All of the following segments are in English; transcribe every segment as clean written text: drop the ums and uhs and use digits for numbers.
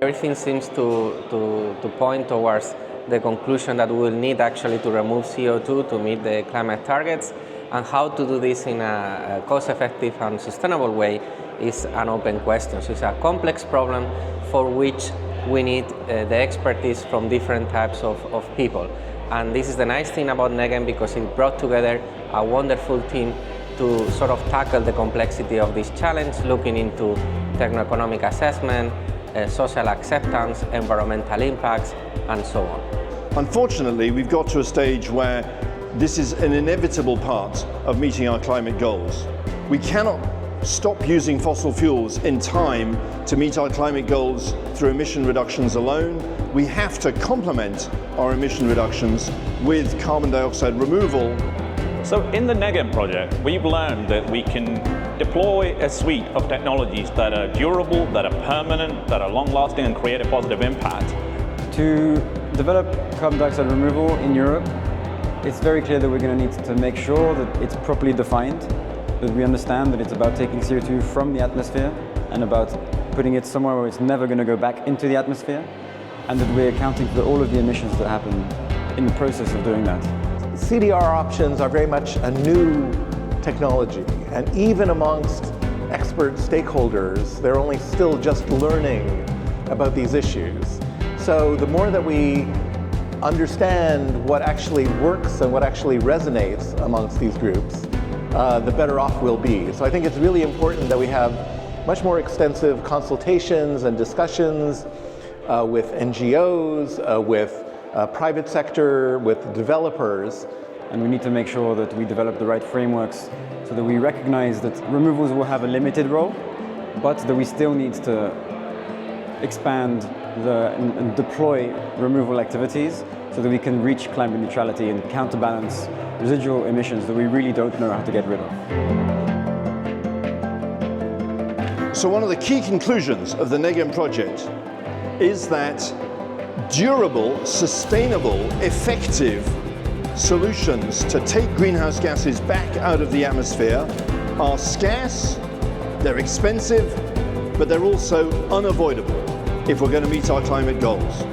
Everything seems to point towards the conclusion that we will need actually to remove CO2 to meet the climate targets, and how to do this in a cost-effective and sustainable way is an open question. So it's a complex problem for which we need the expertise from different types of people. And this is the nice thing about NEGEM, because it brought together a wonderful team to sort of tackle the complexity of this challenge, looking into techno-economic assessment, social acceptance, environmental impacts, and so on. Unfortunately, we've got to a stage where this is an inevitable part of meeting our climate goals. We cannot stop using fossil fuels in time to meet our climate goals through emission reductions alone. We have to complement our emission reductions with carbon dioxide removal. So in the NEGEM project, we've learned that we can deploy a suite of technologies that are durable, that are permanent, that are long-lasting and create a positive impact. To develop carbon dioxide removal in Europe, it's very clear that we're going to need to make sure that it's properly defined, that we understand that it's about taking CO2 from the atmosphere and about putting it somewhere where it's never going to go back into the atmosphere, and that we're accounting for all of the emissions that happen in the process of doing that. CDR options are very much a new technology, and even amongst expert stakeholders, they're only still just learning about these issues. So the more that we understand what actually works and what actually resonates amongst these groups, the better off we'll be. So I think it's really important that we have much more extensive consultations and discussions with NGOs, with private sector, with developers. And we need to make sure that we develop the right frameworks so that we recognize that removals will have a limited role, but that we still need to expand and deploy removal activities so that we can reach climate neutrality and counterbalance residual emissions that we really don't know how to get rid of. So one of the key conclusions of the NEGEM project is that durable, sustainable, effective solutions to take greenhouse gases back out of the atmosphere are scarce, they're expensive, but they're also unavoidable if we're going to meet our climate goals.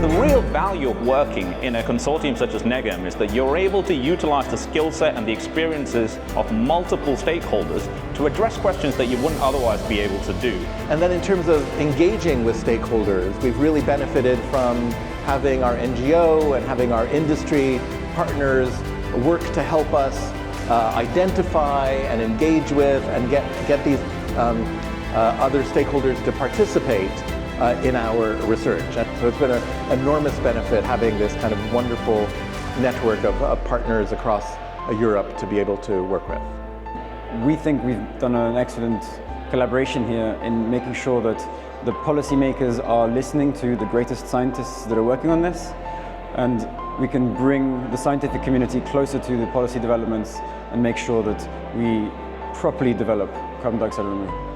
The real value of working in a consortium such as NEGEM is that you're able to utilize the skill set and the experiences of multiple stakeholders to address questions that you wouldn't otherwise be able to do. And then in terms of engaging with stakeholders, we've really benefited from having our NGO and having our industry partners work to help us identify and engage with and get these other stakeholders to participate in our research. And so it's been an enormous benefit having this kind of wonderful network of partners across Europe to be able to work with. We think we've done an excellent collaboration here in making sure that the policymakers are listening to the greatest scientists that are working on this, and we can bring the scientific community closer to the policy developments and make sure that we properly develop carbon dioxide removal.